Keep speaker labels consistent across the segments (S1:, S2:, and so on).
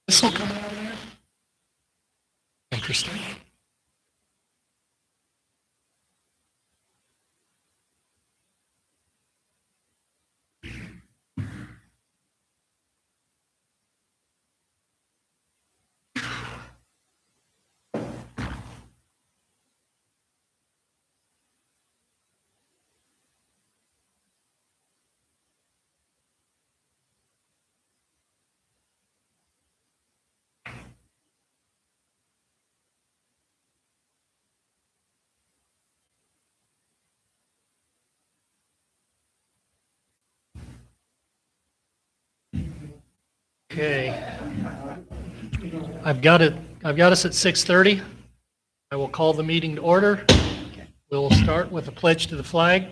S1: This will come out of there? Interesting. Okay. I've got us at 6:30. I will call the meeting to order. We'll start with a pledge to the flag.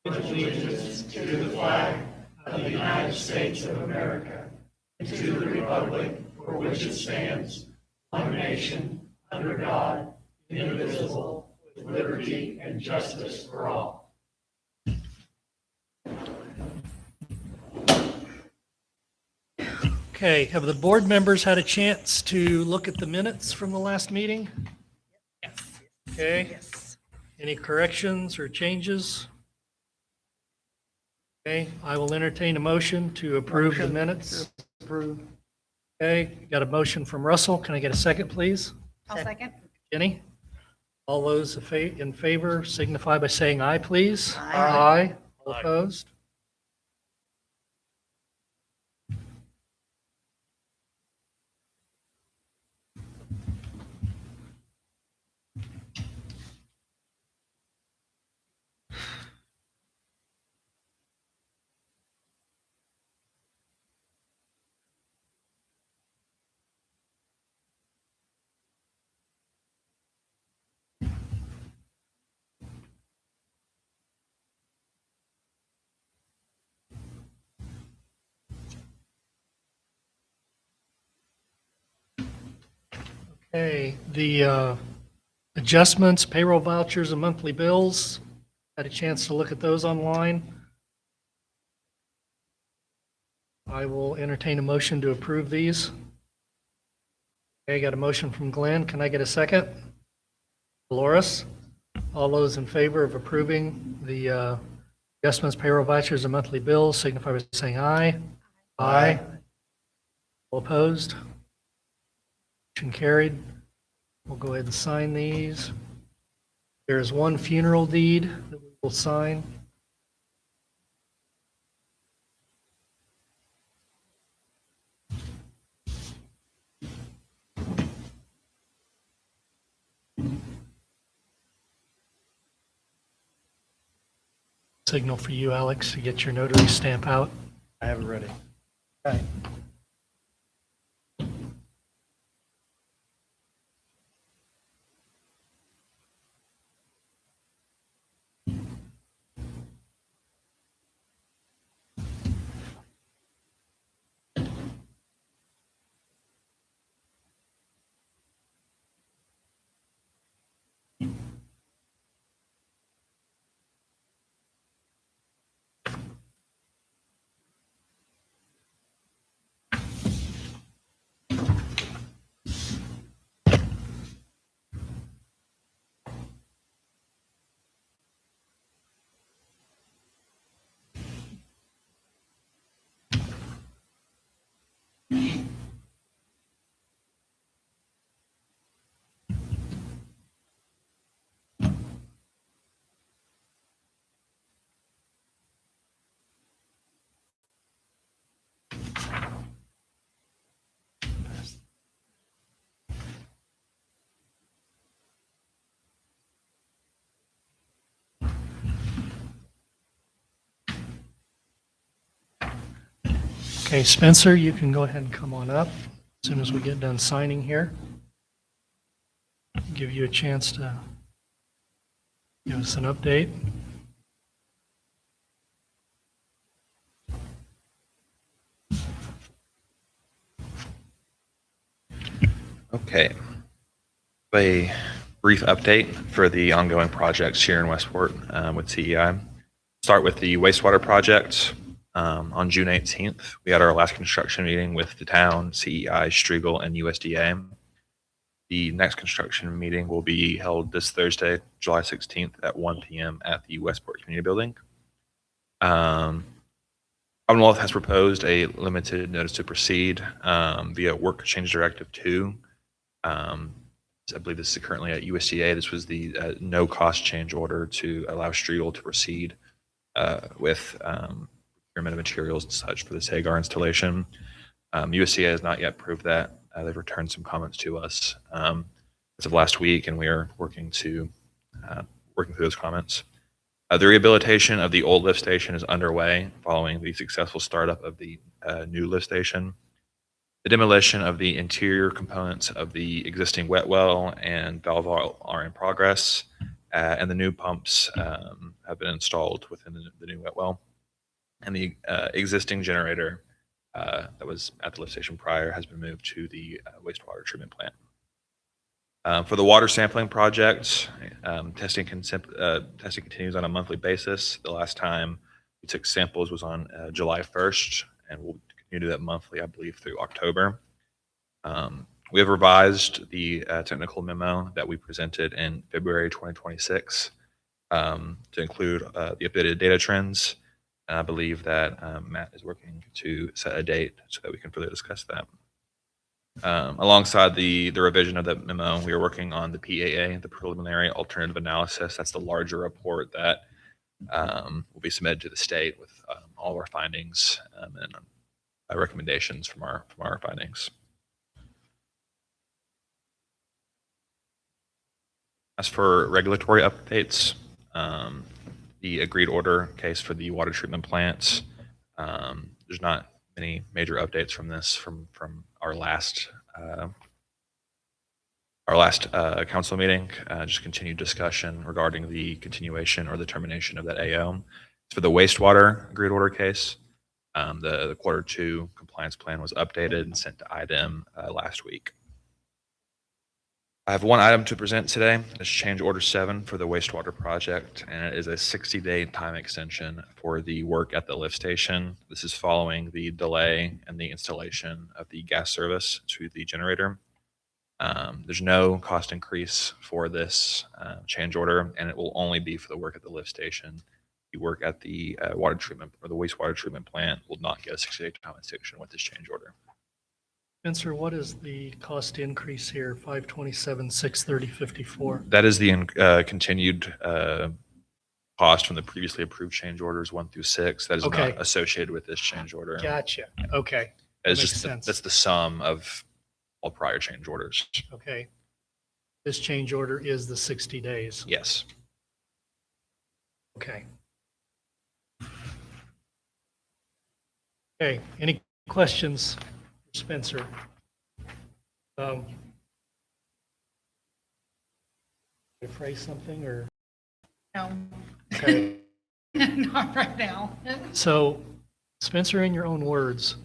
S1: Allegiance to the flag of the United States of America and to the republic for which it stands, one nation, under God, indivisible, with liberty and justice for all. Okay, have the board members had a chance to look at the minutes from the last meeting?
S2: Yes.
S1: Okay,
S2: Yes.
S1: any corrections or changes? Okay, I will entertain a motion to approve the minutes.
S3: Approve.
S1: Okay, got a motion from Russell. Can I get a second, please?
S2: I'll second.
S1: Jenny? All those in favor signify by saying aye, please.
S2: Aye.
S1: All opposed? Okay, the adjustments, payroll vouchers, and monthly bills, had a chance to look at those online. I will entertain a motion to approve these. Okay, got a motion from Glenn. Can I get a second? Dolores? All those in favor of approving the adjustments, payroll vouchers, and monthly bills signify by saying aye. Aye. All opposed? Motion carried. We'll go ahead and sign these. There is one funeral deed that we will sign. Signal for you, Alex, to get your notary stamp out.
S3: I have it ready.
S1: Okay. Okay, Spencer, you can go ahead and come on up as soon as we get done signing here. Give you a chance to give us an update.
S4: Okay. A
S3: brief update for the ongoing projects here in Westport with CEI. Start with the wastewater project. On June 18th, we had our last construction meeting with the town, CEI, Striegel, and USDA. The next construction meeting will be held this Thursday, July 16th at 1 p.m. at the Westport Community Building. Commonwealth has proposed a limited notice to proceed via Work Change Directive 2. I believe this is currently at USDA. This was the no cost change order to allow Striegel to proceed with procurement of materials and such for this Hagar installation. USDA has not yet approved that. They've returned some comments to us as of last week, and we are working through those comments. The rehabilitation of the old lift station is underway following the successful startup of the new lift station. The demolition of the interior components of the existing wet well and valve are in progress, and the new pumps have been installed within the new wet well. And the existing generator that was at the lift station prior has been moved to the wastewater treatment plant. For the water sampling project, testing continues on a monthly basis. The last time we took samples was on July 1st, and we'll continue to do that monthly, I believe, through October. We have revised the technical memo that we presented in February 2026 to include the updated data trends. And I believe that Matt is working to set a date so that we can further discuss that. Alongside the revision of that memo, we are working on the PAA, the preliminary alternative analysis. That's the larger report that will be submitted to the state with all of our findings and recommendations from our findings. As for regulatory updates, the agreed order case for the water treatment plants, there's not many major updates from this from our last council meeting. Just continued discussion regarding the continuation or the termination of that AO. For the wastewater agreed order case, the Q2 compliance plan was updated and sent to IDEM last week. I have one item to present today. It's change order 7 for the wastewater project, and it is a 60-day time extension for the work at the lift station. This is following the delay in the installation of the gas service to the generator. There's no cost increase for this change order, and it will only be for the work at the lift station. The work at the water treatment or the wastewater treatment plant will not get a 60-day time extension with this change order.
S1: Spencer, what is the cost increase here, 527, 630, 54?
S3: That is the continued cost from the previously approved change orders 1 through 6. That is
S1: Okay.
S3: not associated with this change order.
S1: Gotcha. Okay.
S3: It's
S1: makes
S3: just
S1: sense.
S3: that's the sum of all prior change orders.
S1: Okay. This change order is the 60 days.
S3: Yes.
S1: Okay. Okay, any questions, for Spencer? To phrase something or?
S2: No,
S1: Okay.
S2: not right now.
S1: So Spencer, in your own words,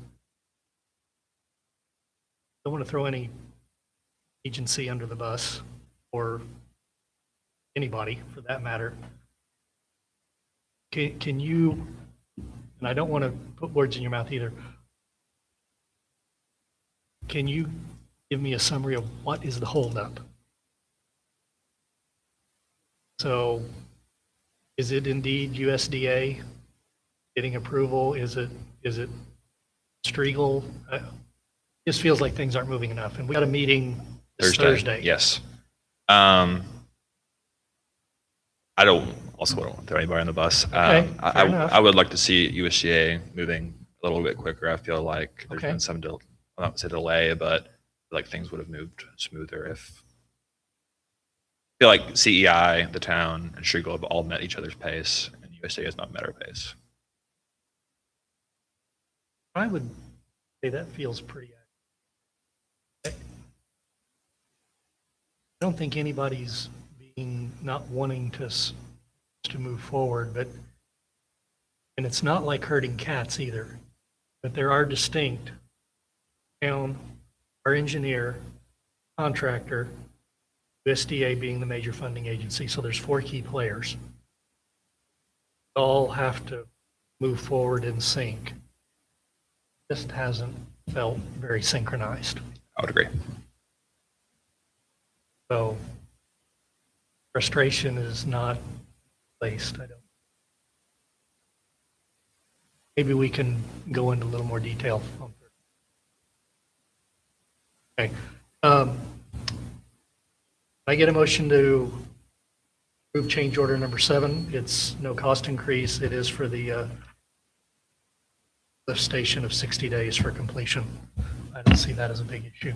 S1: don't want to throw any agency under the bus or anybody for that matter. Can you, and I don't want to put words in your mouth either, can you give me a summary of what is the holdup? So is it indeed USDA getting approval? Is it Striegel? Just feels like things aren't moving enough. And we got a meeting this Thursday.
S3: Yes. I don't want to throw anybody on the bus.
S1: Okay, fair enough.
S3: I would like to see USDA moving a little bit quicker. I feel like there's
S1: Okay.
S3: been some not to say delay, but like things would have moved smoother if. I feel like CEI, the town, and Striegel have all met each other's pace, and USDA has not met our pace.
S1: I would say that feels pretty accurate. I don't think anybody's being not wanting to move forward, and it's not like herding cats either, but there are distinct town, our engineer, contractor, USDA being the major funding agency. So there's 4 key players. All have to move forward in sync. Just hasn't felt very synchronized.
S3: I would agree.
S1: So frustration is not placed, I don't. Maybe we can go into a little more detail. Okay. I get a motion to approve change order number 7. It's no cost increase. It is for the lift station of 60 days for completion. I don't see that as a big issue.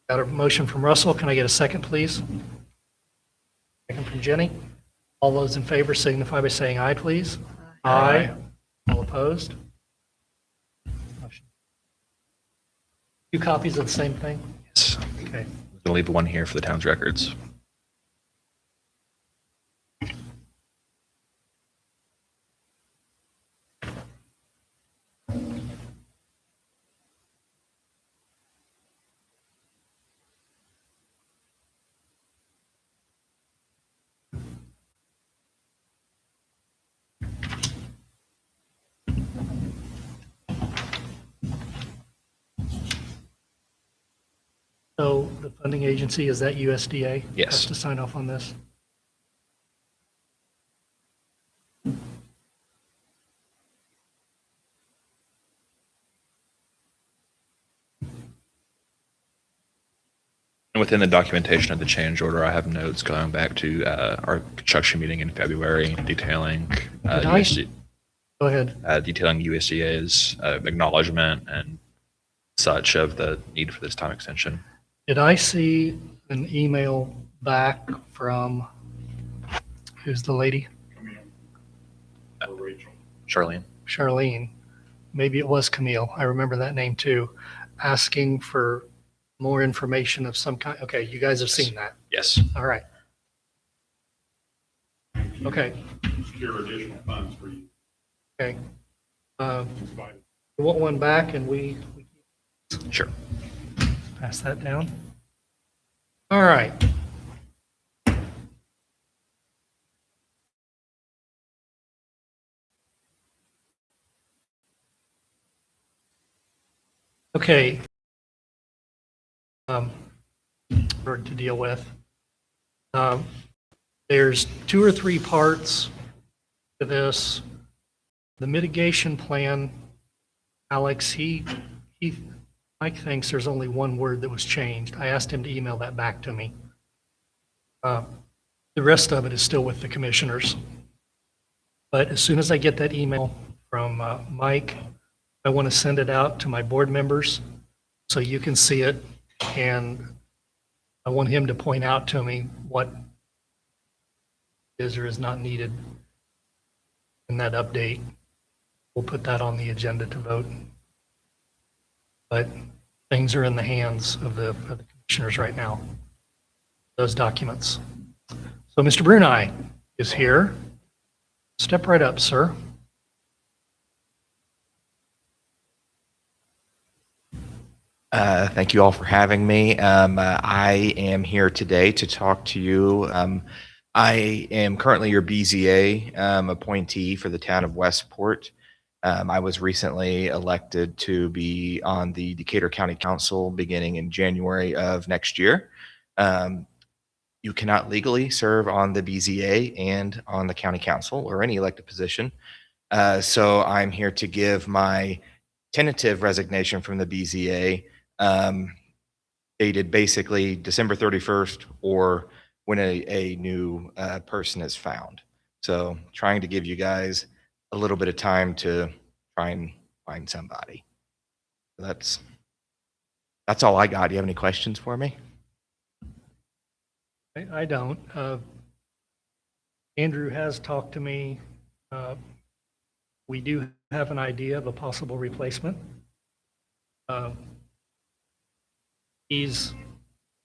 S1: Got a motion from Russell. Can I get a second, please? Second from Jenny. All those in favor signify by saying aye, please. Aye. All opposed? Motion. 2 copies of the same thing?
S3: Yes.
S1: Okay.
S3: I'm going to leave one here for the town's records.
S1: So the funding agency, is that USDA?
S3: Yes.
S1: Has to sign off on this?
S3: And within the documentation of the change order, I have notes going back to our construction meeting in February detailing
S1: Go ahead.
S3: detailing USDA's acknowledgement and such of the need for this time extension.
S1: Did I see an email back from, who's the lady?
S3: Charlene.
S1: Charlene. Maybe it was Camille. I remember that name too. Asking for more information of some kind. Okay, you guys have seen that.
S3: Yes.
S1: All right. Okay.
S4: Secure additional funds for you.
S1: Okay. We want one back and we
S3: Sure.
S1: pass that down. All right. Okay. For to deal with. There's 2 or 3 parts to this. The mitigation plan, Alex, Mike thinks there's only one word that was changed. I asked him to email that back to me. The rest of it is still with the commissioners. But as soon as I get that email from Mike, I want to send it out to my board members so you can see it. And I want him to point out to me what is or is not needed in that update. We'll put that on the agenda to vote. But things are in the hands of the commissioners right now, those documents. So Mr. Brunei is here. Step right up, sir.
S5: Thank you all for having me. I am here today to talk to you. I am currently your BZA appointee for the town of Westport. I was recently elected to be on the Decatur County Council beginning in January of next year. You cannot legally serve on the BZA and on the county council or any elected position. So I'm here to give my tentative resignation from the BZA, dated basically December 31st or when a new person is found. So trying to give you guys a little bit of time to try and find somebody. That's all I got. Do you have any questions for me?
S1: I don't. Andrew has talked to me. We do have an idea of a possible replacement. He's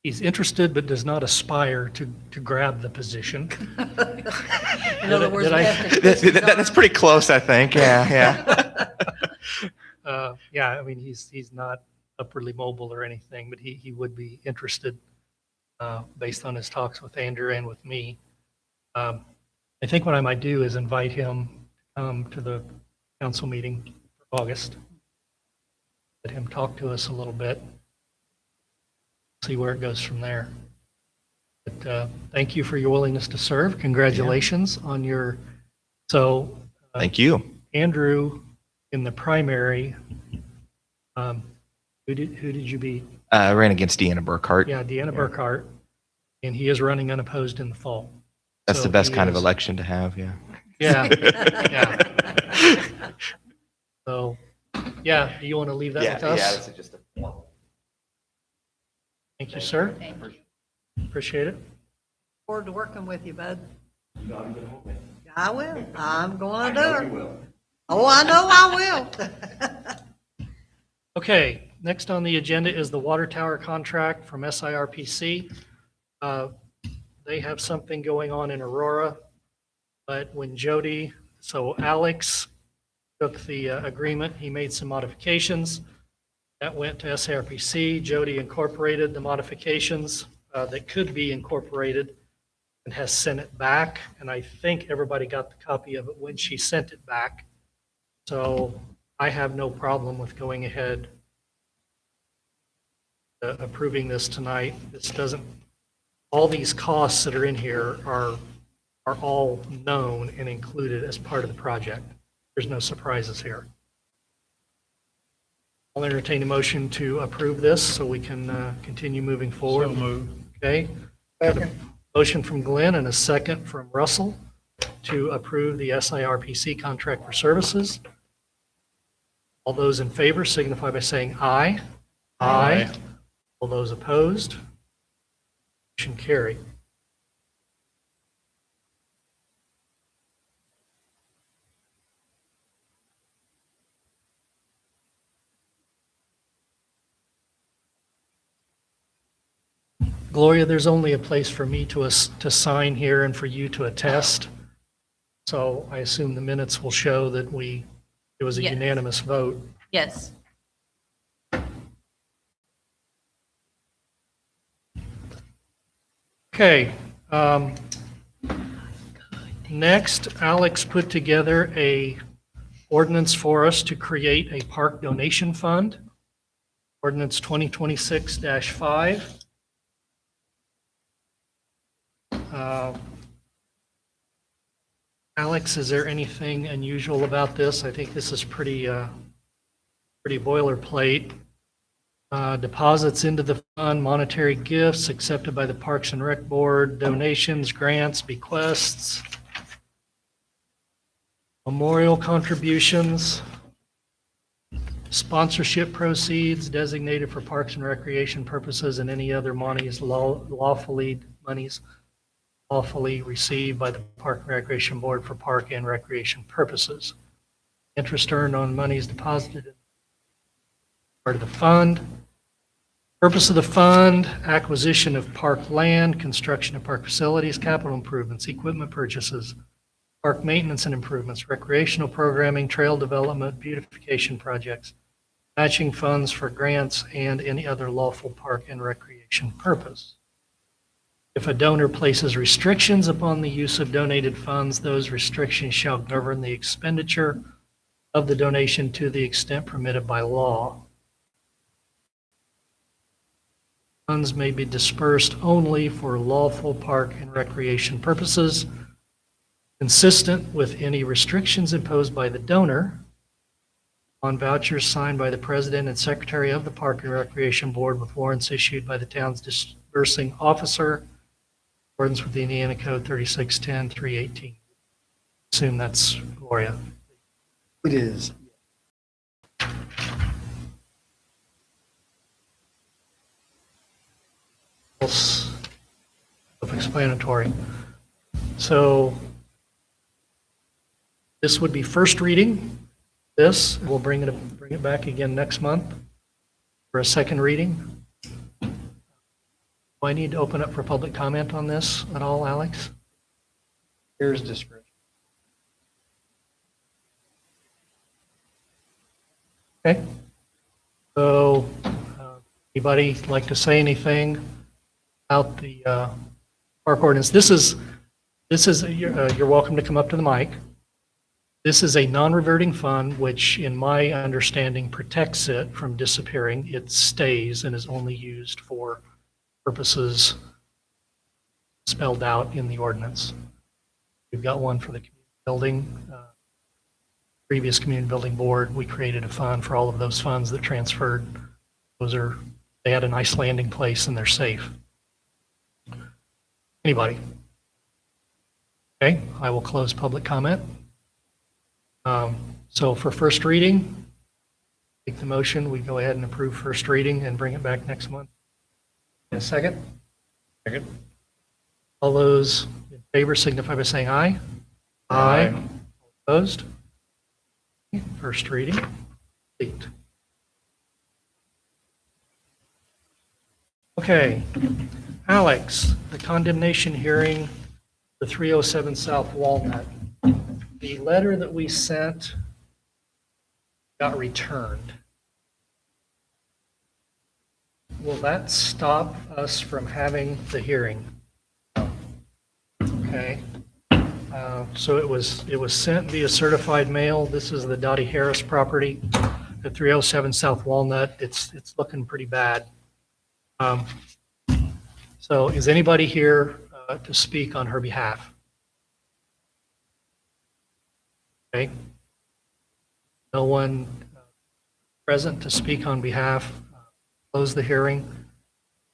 S1: interested but does not aspire to grab the position.
S2: In other words,
S1: Did I-
S2: we have to-
S5: That's pretty close, I think. Yeah.
S1: Yeah, I mean, he's not upwardly mobile or anything, but he would be interested. based on his talks with Andrew and with me. I think what I might do is invite him to come to the council meeting for August. Let him talk to us a little bit, see where it goes from there. But thank you for your willingness to serve. Congratulations on your, so
S5: Thank you.
S1: Andrew in the primary, who did you beat?
S5: I ran against Deanna Burkhart.
S1: Yeah, Deanna Burkhart, and he is running unopposed in the fall.
S5: That's
S1: So
S5: the best
S1: he
S5: kind of
S1: is-
S5: election to have, yeah.
S1: Yeah, yeah. So, yeah, do you want to leave that with us?
S5: just a formal.
S1: Thank you, sir.
S2: Thank you.
S1: Appreciate it.
S2: Forward to working with you, bud. I will. I'm going to do it. Oh, I know I will.
S1: Okay, next on the agenda is the water tower contract from SIRPC. They have something going on in Aurora, but when so Alex took the agreement, he made some modifications. That went to SIRPC. Jody incorporated the modifications that could be incorporated and has sent it back. And I think everybody got the copy of it when she sent it back. So I have no problem with going ahead approving this tonight. This doesn't, all these costs that are in here are all known and included as part of the project. There's no surprises here. I'll entertain a motion to approve this so we can continue moving forward.
S4: So moved.
S1: Okay. Got a motion from Glenn and a second from Russell to approve the SIRPC contract for services. All those in favor signify by saying aye. Aye. All those opposed? Motion carried. Gloria, there's only a place for me to sign here and for you to attest. So I assume the minutes will show that it was a
S2: Yes.
S1: unanimous vote.
S2: Yes.
S1: Okay. Next, Alex put together a ordinance for us to create a park donation fund. Ordinance 2026-5. Alex, is there anything unusual about this? I think this is pretty boilerplate. Deposits into the fund, monetary gifts accepted by the Parks and Rec Board, donations, grants, bequests, memorial contributions, sponsorship proceeds designated for parks and recreation purposes, and any other monies lawfully received by the Park and Recreation Board for park and recreation purposes. Interest earned on monies deposited in part of the fund. Purpose of the fund: acquisition of park land, construction of park facilities, capital improvements, equipment purchases, park maintenance and improvements, recreational programming, trail development, beautification projects, matching funds for grants, and any other lawful park and recreation purpose. If a donor places restrictions upon the use of donated funds, those restrictions shall govern the expenditure of the donation to the extent permitted by law. Funds may be dispersed only for lawful park and recreation purposes, consistent with any restrictions imposed by the donor on vouchers signed by the president and secretary of the Park and Recreation Board with warrants issued by the town's disbursing officer, in accordance with the Indiana Code 3610-318. Assume that's Gloria.
S6: It is.
S1: Self-explanatory. So this would be first reading. We'll bring it back again next month for a second reading. Do I need to open up for public comment on this at all, Alex?
S6: Here's discretion.
S1: Okay. So, anybody like to say anything? about the park ordinance. This is, you're welcome to come up to the mic. This is a non-reverting fund, which in my understanding protects it from disappearing. It stays and is only used for purposes spelled out in the ordinance. We've got one for the community building. Previous community building board, we created a fund for all of those funds that transferred. They had a nice landing place and they're safe. Anybody? Okay, I will close public comment. So for first reading, take the motion, we go ahead and approve first reading and bring it back next month. In a second? Second. All those in favor signify by saying aye. Aye. Opposed? First reading, complete. Okay, Alex, the condemnation hearing, the 307 South Walnut. The letter that we sent got returned. Will that stop us from having the hearing? Okay. So it was sent via certified mail. This is the Dottie Harris property, the 307 South Walnut. It's looking pretty bad. So is anybody here to speak on her behalf? Okay. No one present to speak on behalf. Close the hearing.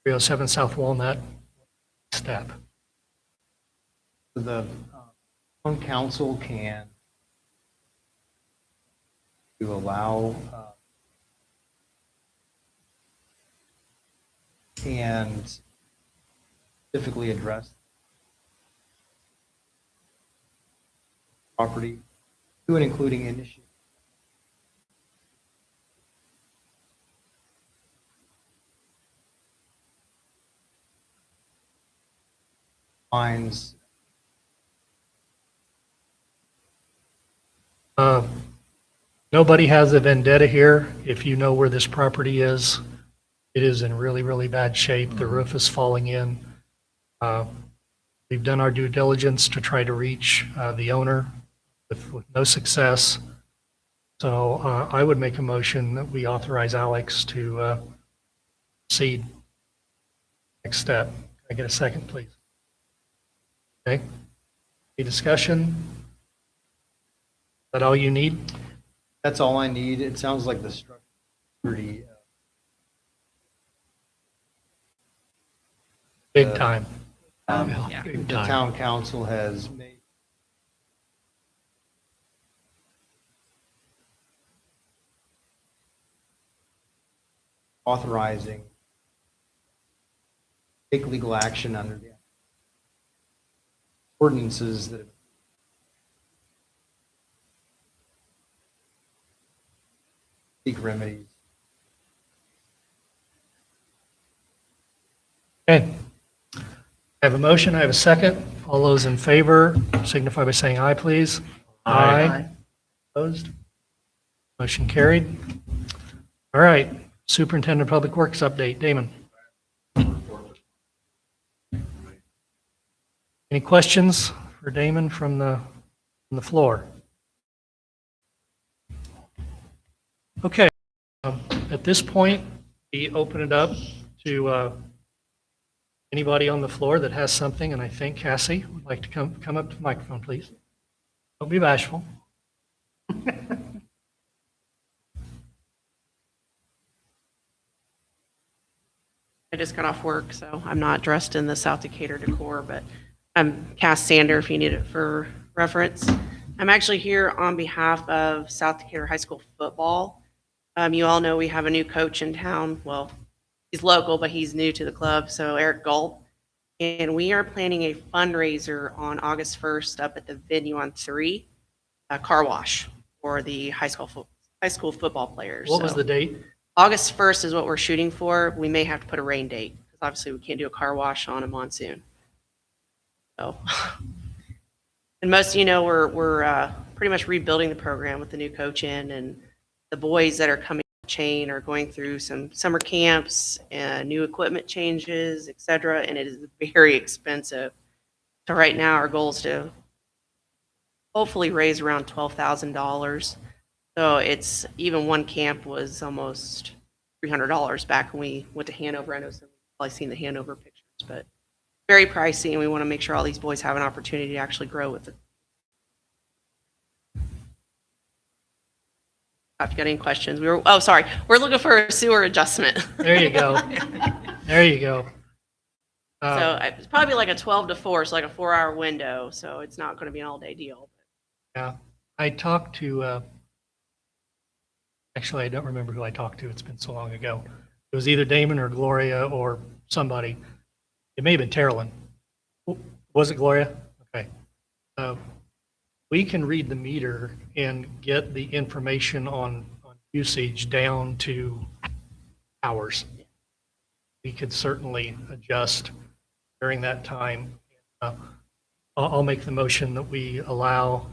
S1: 307 South Walnut. Step.
S6: The town council can to allow and specifically address property to and including initiative. Fines.
S1: Nobody has a vendetta here. If you know where this property is, it is in really, really bad shape. The roof is falling in. We've done our due diligence to try to reach the owner with no success. So I would make a motion that we authorize Alex to proceed. Next step. Can I get a second, please? Okay. Any discussion? Is that all you need?
S6: That's all I need. It sounds like the structure is pretty
S1: Big time.
S6: the town council has made authorizing take legal action under the ordinances that have seek remedies.
S1: Okay. I have a motion. I have a second. All those in favor signify by saying aye, please. Aye. Opposed? Motion carried. All right. Superintendent of Public Works update. Damon. Any questions for Damon from the floor? Okay. At this point, we open it up to anybody on the floor that has something, and I think Cassie would like to come up to the microphone, please. Don't be bashful.
S7: I just got off work, so I'm not dressed in the South Decatur decor, but I'm Cass Sander if you need it for reference. I'm actually here on behalf of South Decatur High School football. You all know we have a new coach in town. Well, he's local, but he's new to the club, so Eric Galt. And we are planning a fundraiser on August 1st up at the venue on 3, a car wash for the high school football players.
S1: What was
S7: So
S1: the date?
S7: August 1st is what we're shooting for. We may have to put a rain date because obviously we can't do a car wash on a monsoon. So, and most of you know we're pretty much rebuilding the program with the new coach in, and the boys that are coming chain are going through some summer camps and new equipment changes, et cetera, and it is very expensive. So right now, our goal is to hopefully raise around $12,000. So it's, even one camp was almost $300 back when we went to Hanover. I know some of you have probably seen the Hanover pictures, but very pricey, and we want to make sure all these boys have an opportunity to actually grow with it. If you got any questions, we're looking for a sewer adjustment.
S1: There you go. There you go.
S7: So it's probably like a 12 to 4, so like a 4-hour window, so it's not going to be an all-day deal.
S1: Yeah, I talked to, actually, I don't remember who I talked to. It's been so long ago. It was either Damon or Gloria or somebody. It may have been Terrellin. Was it Gloria? Okay. We can read the meter and get the information on usage down to hours. We could certainly adjust during that time. I'll make the motion that we allow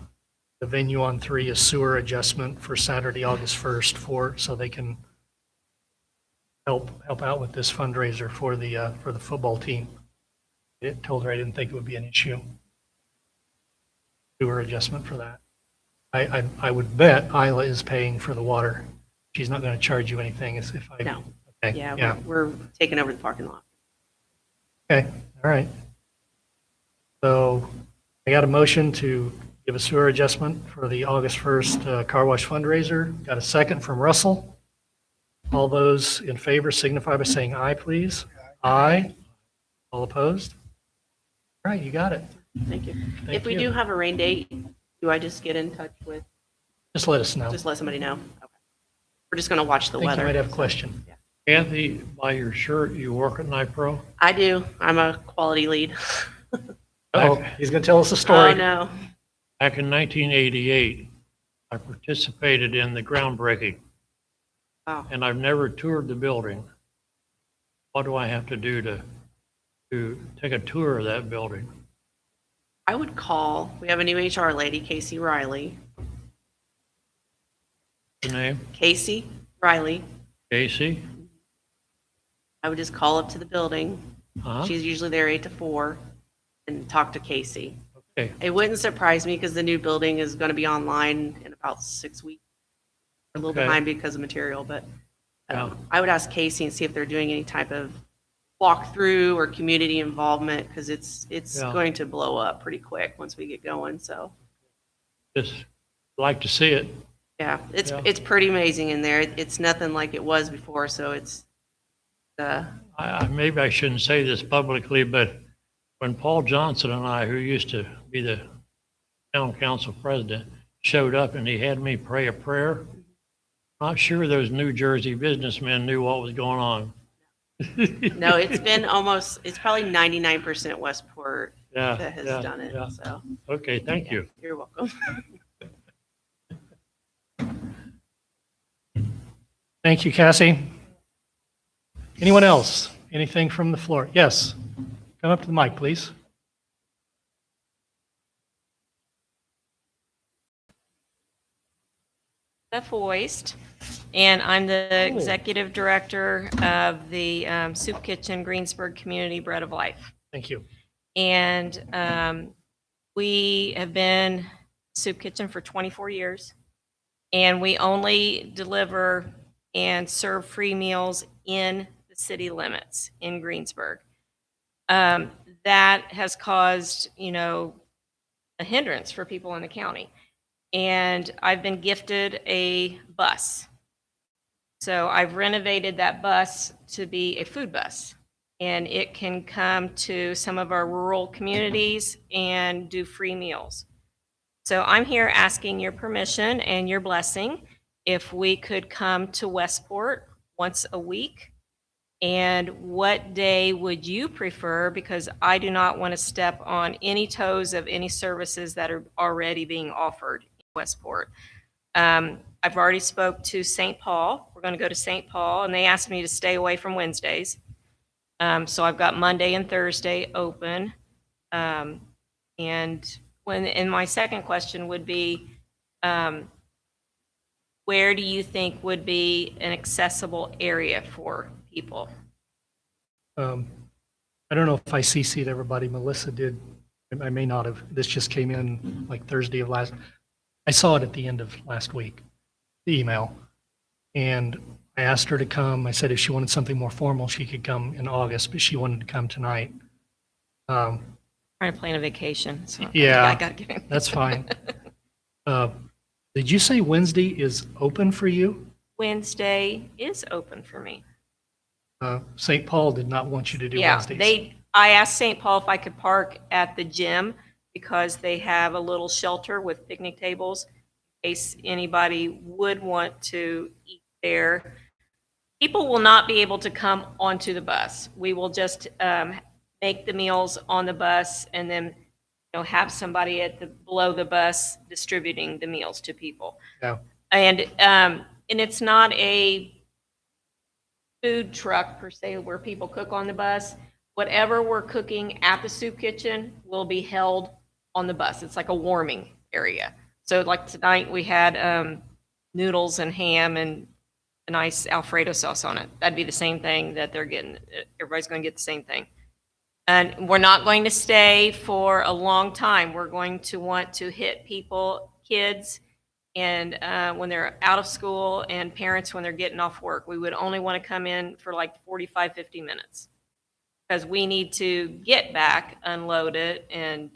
S1: the venue on 3 a sewer adjustment for Saturday, August 1st, so they can help out with this fundraiser for the football team. I told her I didn't think it would be an issue. Sewer adjustment for that. I would bet Isla is paying for the water. She's not going to charge you anything as if I.
S7: No.
S1: Okay.
S7: Yeah, we're taking over the parking lot.
S1: Okay, all right. So I got a motion to give a sewer adjustment for the August 1st car wash fundraiser. Got a second from Russell. All those in favor signify by saying aye, please. Aye. All opposed? All right, you got it.
S7: Thank you.
S1: Thank
S7: If we
S1: you.
S7: do have a rain date, do I just get in touch with,
S1: Just let us know.
S7: just let somebody know? Okay. We're just going to watch the
S1: I think you
S7: weather.
S1: might have a question.
S8: Kathy, by your shirt, you work at NIPRO?
S7: I do. I'm a quality lead.
S1: Oh, he's going to tell us a
S7: Oh,
S1: story.
S7: no.
S8: Back in 1988, I participated in the groundbreaking,
S7: Wow.
S8: and I've never toured the building. What do I have to do to take a tour of that building?
S7: I would call, we have a new HR lady, Casey Riley.
S8: The name?
S7: Casey Riley.
S8: Casey?
S7: I would just call up to the building.
S8: Huh?
S7: She's usually there 8 to 4 and talk to Casey.
S8: Okay,
S7: It wouldn't surprise me because the new building is going to be online in about 6 weeks. We're a little
S8: Okay.
S7: behind because of material, but
S8: Yeah.
S7: I would ask Casey and see if they're doing any type of walkthrough or community involvement because it's
S8: Yeah.
S7: going to blow up pretty quick once we get going. So
S8: just like to see it.
S7: yeah,
S8: Yeah.
S7: it's pretty amazing in there. It's nothing like it was before. So it's
S8: Maybe I shouldn't say this publicly, but when Paul Johnson and I, who used to be the town council president, showed up and he had me pray a prayer, not sure those New Jersey businessmen knew what was going on.
S7: no, it's probably 99% Westport
S8: Yeah,
S7: that has
S8: yeah,
S7: done it.
S8: yeah.
S7: So
S8: Okay, thank you.
S7: you're welcome.
S1: Thank you, Cassie. Anyone else? Anything from the floor? Yes. Come up to the mic, please.
S9: Beth Hoist, and I'm the
S1: Cool.
S9: executive director of the Soup Kitchen Greensburg Community Bread of Life.
S1: Thank you.
S9: And we have been Soup Kitchen for 24 years, and we only deliver and serve free meals in the city limits in Greensburg. That has caused, a hindrance for people in the county. And I've been gifted a bus. So I've renovated that bus to be a food bus. And it can come to some of our rural communities and do free meals. So I'm here asking your permission and your blessing if we could come to Westport once a week. And what day would you prefer? Because I do not want to step on any toes of any services that are already being offered in Westport. I've already spoke to St. Paul. We're going to go to St. Paul, and they asked me to stay away from Wednesdays. So I've got Monday and Thursday open. And my second question would be, where do you think would be an accessible area for people?
S1: I don't know if I CC'd everybody. Melissa did. I may not have. This just came in like Thursday of last. I saw it at the end of last week, the email. And I asked her to come. I said if she wanted something more formal, she could come in August, but she wanted to come tonight.
S9: Trying to plan a vacation, so
S1: Yeah.
S9: I got to get in.
S1: That's fine. Did you say Wednesday is open for you?
S9: Wednesday is open for me.
S1: St. Paul did not want you to do
S9: Yeah,
S1: Wednesdays.
S9: I asked St. Paul if I could park at the gym because they have a little shelter with picnic tables in case anybody would want to eat there. People will not be able to come onto the bus. We will just make the meals on the bus and then, have somebody below the bus distributing the meals to people.
S1: Yeah.
S9: And it's not a food truck per se where people cook on the bus. Whatever we're cooking at the soup kitchen will be held on the bus. It's like a warming area. So like tonight we had noodles and ham and a nice Alfredo sauce on it. That'd be the same thing that they're getting. Everybody's going to get the same thing. And we're not going to stay for a long time. We're going to want to hit people, kids, and when they're out of school and parents when they're getting off work. We would only want to come in for like 45, 50 minutes because we need to get back, unload it, and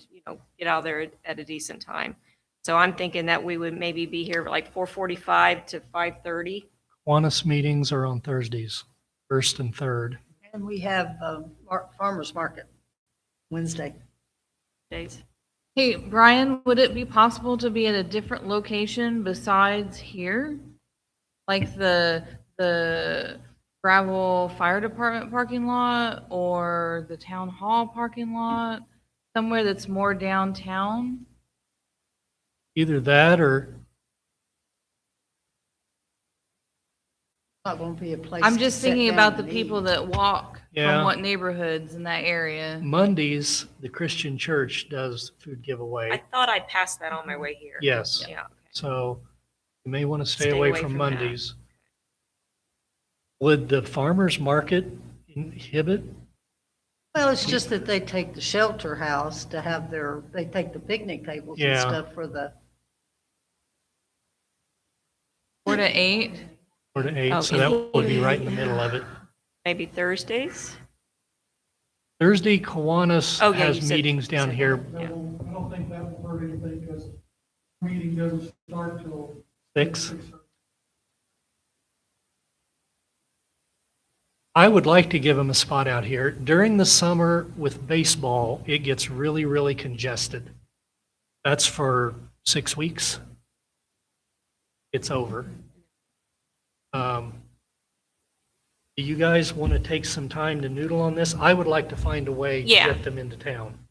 S9: get out there at a decent time. So I'm thinking that we would maybe be here like 4:45 to 5:30.
S1: Kiwanis meetings are on Thursdays, 1st and 3rd.
S2: And we have farmer's market Wednesday.
S9: days.
S10: Hey, Brian, would it be possible to be at a different location besides here? Like the gravel fire department parking lot or the town hall parking lot? Somewhere that's more downtown?
S1: Either that or
S2: Not going to be a place.
S10: I'm
S2: to
S10: just
S2: sit
S10: thinking
S2: down
S10: about the
S2: and
S10: people
S2: eat.
S10: that walk
S1: Yeah.
S10: from what neighborhoods in that area.
S1: Mondays, the Christian church does food
S9: I
S1: giveaway.
S9: thought I passed that on my way here.
S1: Yes.
S9: Yeah.
S1: So you may want to stay
S9: Stay
S1: away
S9: away
S1: from
S9: from that.
S1: Mondays. Would the farmer's market inhibit?
S2: Well, it's just that they take the shelter house to have they take the picnic tables and
S1: Yeah.
S2: stuff for the,
S10: 4 to 8?
S1: 4 to 8,
S9: Oh,
S1: so that would be right in the middle of it.
S9: Maybe Thursdays?
S1: Thursday, Kiwanis
S9: Oh, yeah, you
S1: has
S9: said-
S1: meetings down here.
S9: Yeah.
S1: I don't think that will hurt anything because meeting doesn't start till 6. I would like to give them a spot out here. During the summer with baseball, it gets really, really congested. That's for 6 weeks. It's over. Do you guys want to take some time to noodle on this? I would like to find a way to
S9: Yeah.
S1: get them into town.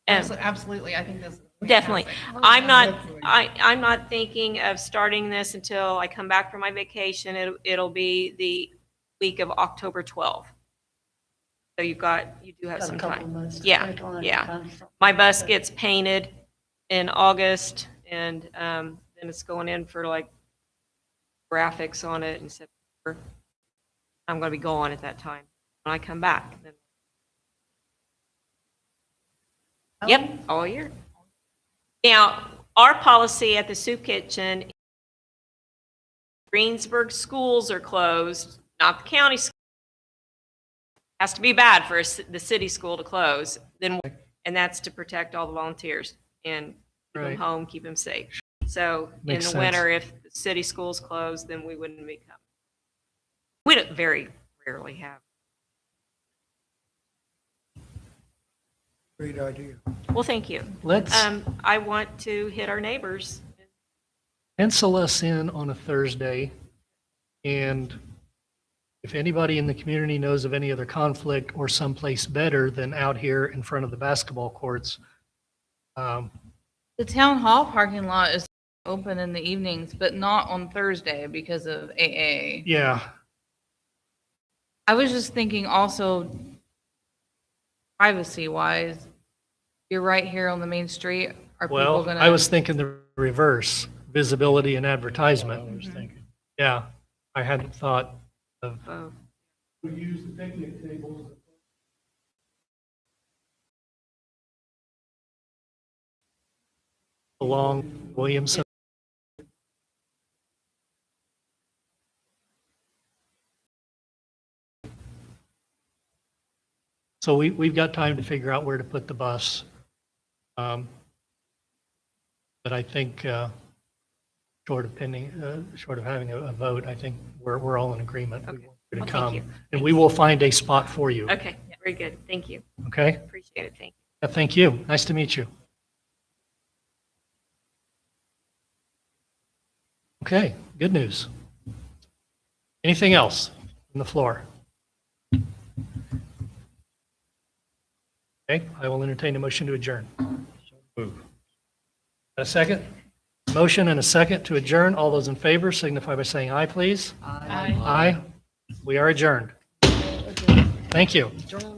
S10: Absolutely, I think that's.
S9: Definitely. I'm not thinking of starting this until I come back from my vacation. It'll be the week of October 12th. So you do have
S2: got a
S9: some
S2: couple
S9: time.
S2: months to
S9: Yeah,
S2: think on it.
S9: yeah. My bus gets painted in August and then it's going in for like graphics on it in September. I'm going to be gone at that time. When I come back, then. Yep, all year. Now, our policy at the soup kitchen, Greensburg schools are closed, not the county school. Has to be bad for the city school to close, and that's to protect all the volunteers and keep them
S1: Right.
S9: home, keep them safe. So in
S1: Makes
S9: the
S1: sense.
S9: winter, if the city schools close, then we wouldn't be coming. We don't very rarely have.
S11: Great idea.
S9: Well, thank you.
S1: Let's
S9: I want to hit our neighbors.
S1: pencil us in on a Thursday. And if anybody in the community knows of any other conflict or someplace better than out here in front of the basketball courts,
S10: The town hall parking lot is open in the evenings, but not on Thursday because of AA.
S1: yeah,
S10: I was just thinking also privacy wise, you're right here on the main street. Are people
S1: well,
S10: gonna?
S1: I was thinking the reverse, visibility and advertisement. Yeah, I hadn't thought of,
S9: Oh,
S1: we use the picnic tables. Along Williamson. So we've got time to figure out where to put the bus. But I think, short of pending, short of having a vote, I think we're all in agreement. We
S9: Okay.
S1: want you to
S9: Well, thank
S1: come,
S9: you.
S1: and we will find a spot for you.
S9: okay, very good. Thank you.
S1: Okay?
S9: Appreciate it. Thank you.
S1: Yeah, thank you. Nice to meet you. Okay, good news. Anything else on the floor? Okay, I will entertain a motion to adjourn. A second? Motion and a second to adjourn. All those in favor signify by saying aye, please. Aye. We are adjourned. Thank you.
S2: Adjourn.